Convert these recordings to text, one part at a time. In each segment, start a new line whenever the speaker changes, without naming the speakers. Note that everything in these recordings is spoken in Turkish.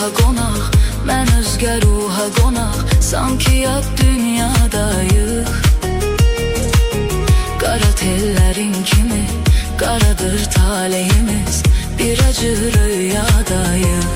ruha qonaq, mən özgə ruha qonaq, sanki yad dünyadayıq. Qara tellərin kimi qaradır taleyimiz, bir acı rüyadayıq.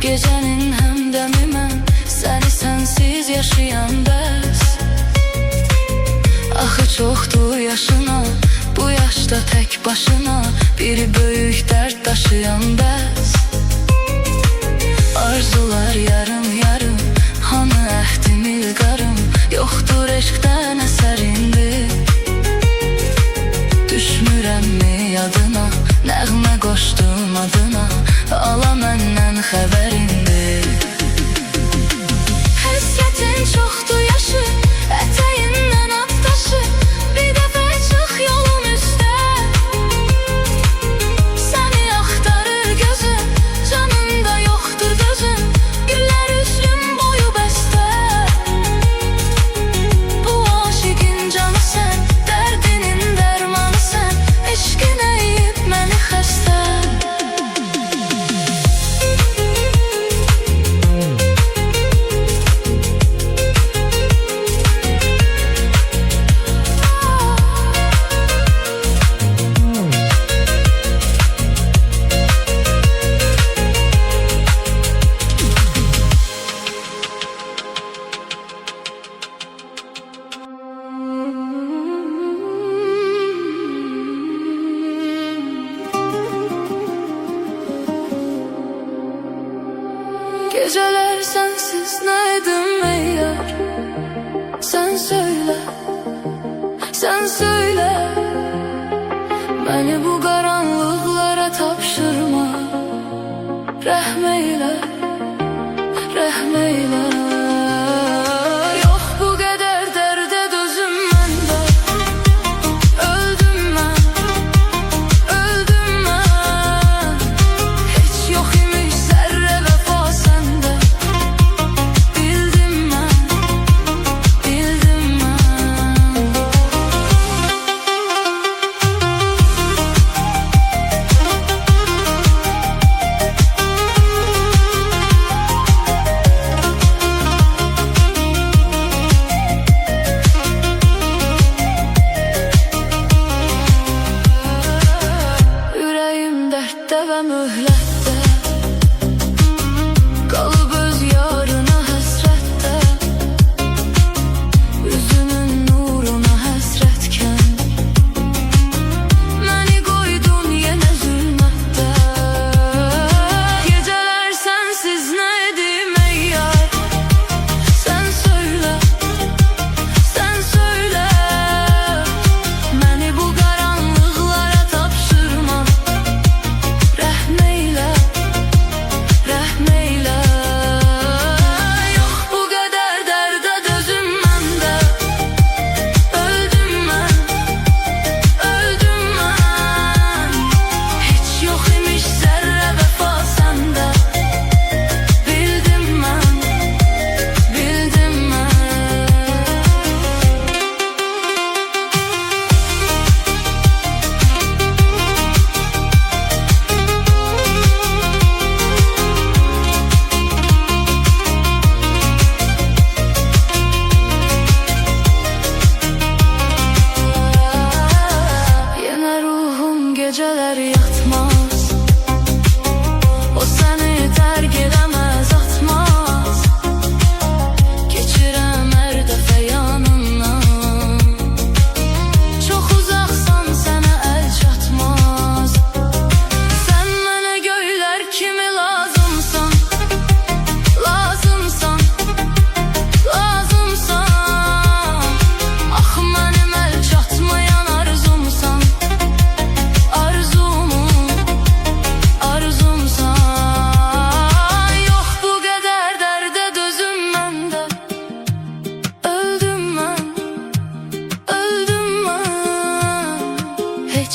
Gecenin həmdəmi mən, səni sənsiz yaşayan bəs. Axı çoxdur yaşına, bu yaşda tək başına, biri böyük dərd daşıyan bəs. Arzular yarım yarım, hanı əhdim ilqarım, yoxdur eşqdən əsər indi. Düşmürəmmi yadına, nəğmə qoşdum adına, ala məndən xəbər indi. Həsrətin çoxdur yaşı, ətəyindən at daşı, bir dəfə çıx yolun üstə. Səni axtarır gözüm, canımda yoxdur gözüm, güllər üstüm boyu bəstə. Bu aşiqin canı sən, dərdinin dərmanı sən, eşqin əyib məni xəstə. Geceler sensiz neydim ey yar? Sen söyle, sen söyle. Beni bu karanlıklara tapşırma. Rəhm eyle, rəhm eyle. Yok bu kadar derde dözüm məndə. Öldüm mən, öldüm mən. Hiç yok imiş zerre vefa sende. Bildim mən, bildim mən. Yüreğim dertte ve mühlette, kalıp öz yarına həsrətdə. Üzünün nuruna həsrətken, məni qoydun yenə zülmətdə. Geceler sensiz neydim ey yar? Sen söyle, sen söyle. Məni bu karanlıklara tapşırma. Rəhm eyle,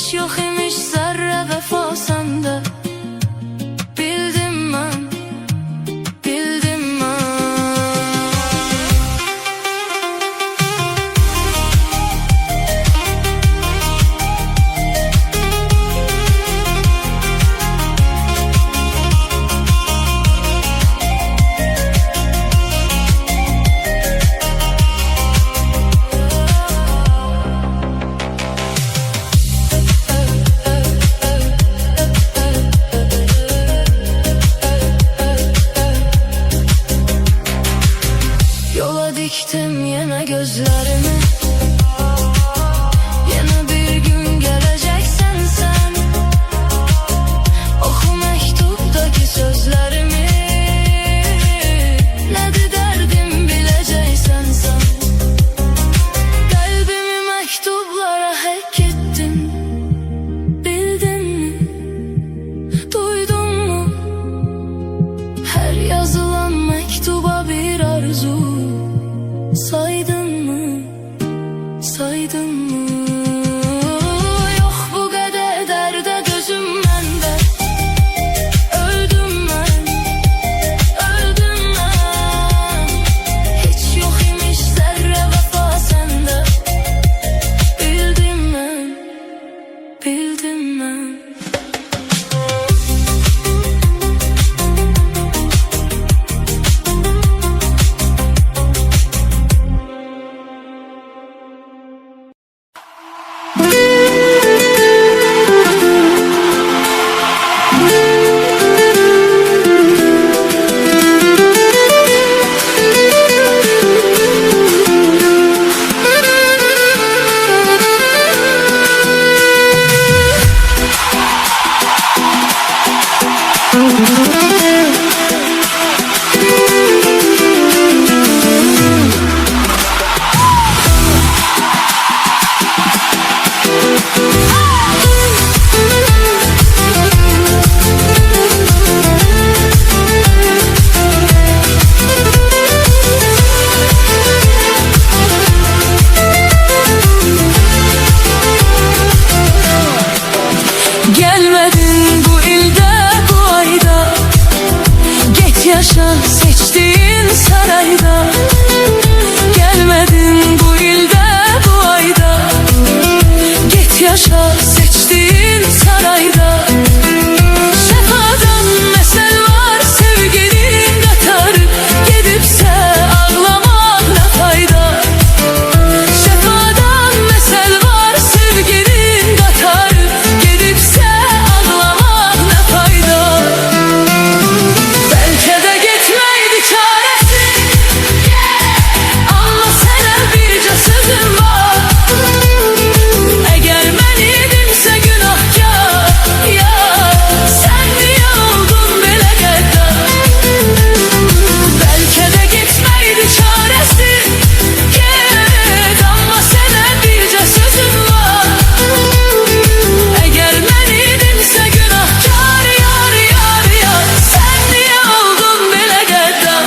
Hiç yok imiş zerre vefa sende. Bildim ben, bildim ben. Yola diktim yine gözlerimi. Yine bir gün geleceksen sen. Oku mektuptaki sözlerimi. Nedir derdim bileceksen sen. Kalbimi mektuplara hak ettin. Bildin mi? Duydun mu? Her yazılan mektuba bir arzu. Saydın mı? Saydın mı? Yok bu kadar derde gözüm bende. Öldüm ben, öldüm ben. Hiç yok imiş zerre vefa sende. Bildim ben, bildim ben. Gelmedin bu ilde bu ayda. Git yaşa seçtiğin sarayda. Gelmedin bu ilde bu ayda. Git yaşa seçtiğin sarayda. Şefadan mesel var sevginin katarı. Gidipse ağlamak ne fayda. Şefadan mesel var sevginin katarı. Gidipse ağlamak ne fayda. Belki de gitmeydi çaresi. Ama sana birce sözüm var. Eğer ben idimse günahkar ya, sen niye oldun böyle gaddar? Belki de gitmeydi çaresi. Git ama sana birce sözüm var. Eğer ben idimse günahkar yar yar yar, sen niye oldun böyle gaddar?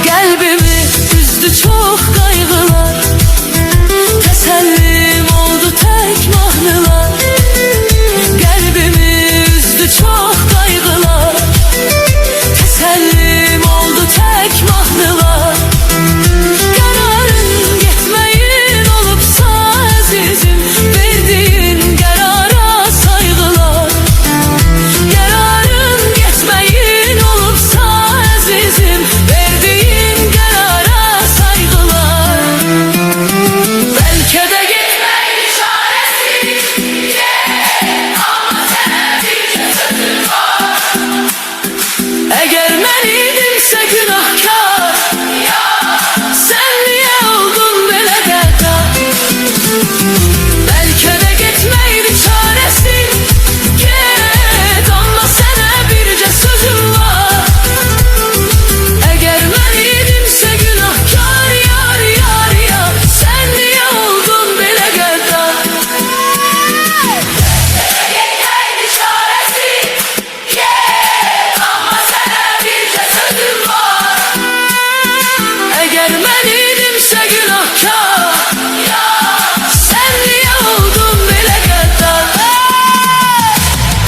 Kalbimi üzdü çok kaygılar. Tesellim oldu tek mahnılar. Kalbimi üzdü çok kaygılar. Tesellim oldu tek mahnılar. Kararın gitmeyin olupsa azizim. Verdiğin karara saygılar. Kararın gitmeyin olupsa azizim. Verdiğin karara saygılar. Belki de edinsə günahkar. Sen niye oldun belə qəddar?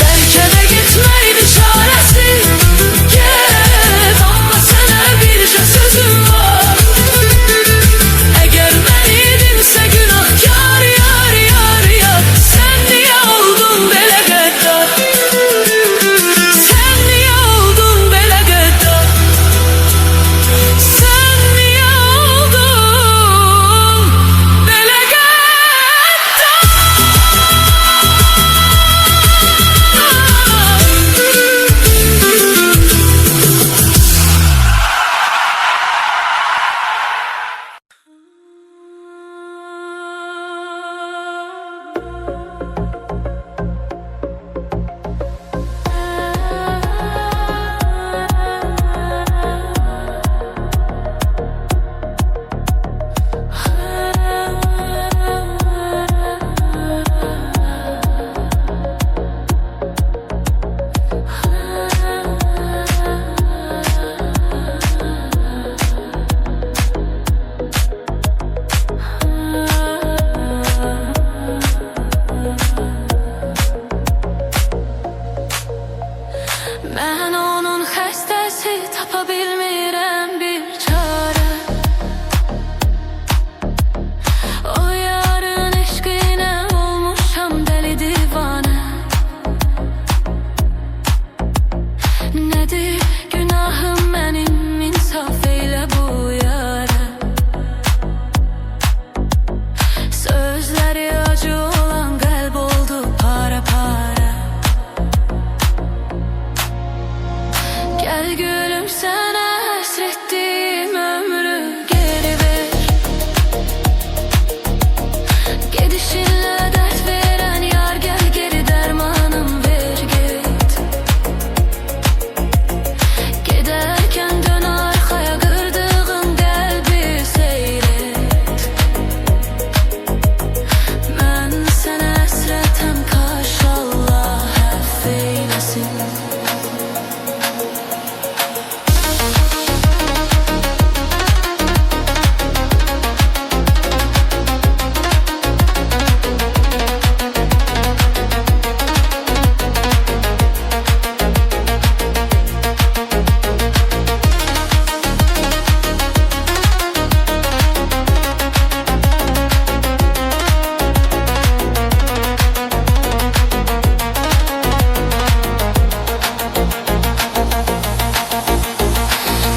Bəlkə də getməkdi çarəsi. Get, amma sənə bircə sözüm var. Əgər mən idimsə günahkar, yar, yar, yar. Sen niye oldun belə qəddar? Sen niye oldun belə qəddar? Sen niye oldun belə Mən onun xəstəsi, tapa bilmirəm bir çarə. O yarın eşqinə olmuşam dəli divanə. Nədir günahım mənim, insaf eylə bu yara. Sözləri acı olan qəlb oldu para para. Gel gülüm sana hasrettiğim ömrü geri ver. Gidişinle dert veren yar, gel geri dermanım ver git. Giderken dön arkaya, kırdığın kalbi seyret. Ben sana hasretem karşı, Allah affeylesin.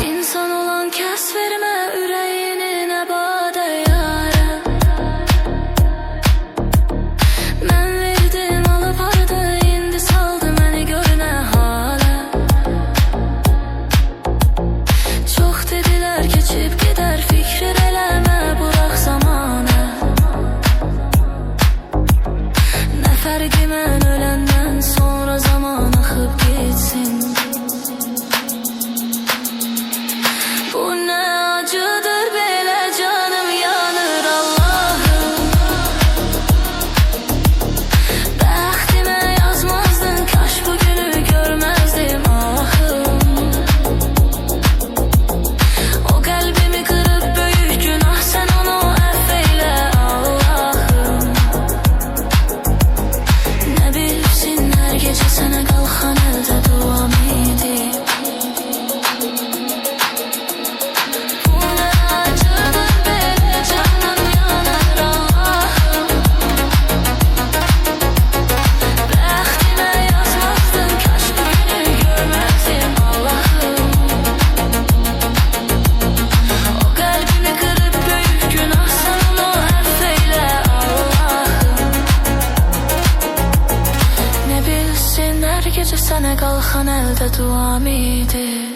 İnsan olan kəs vermə ürəyini nə badə yara. Mən verdim alıb harda, indi saldı məni gör nə hala. Çox dedilər keçib gedər, fikir eləmə burax zamana. Nə fərqi mən öləndən sonra zaman axıb getsin. Bu ne acıdır belə, canım yanır Allah'ım. Bəxtimə yazmazdın, kaş bugünü görməzdim ahım. O qəlbimi qırıb böyük günah, sen onu əff eylə Allah'ım. Nə bilsin hər gecə sənə qalxan əldə duam edib. Gece sana qalxan əldə duam idi.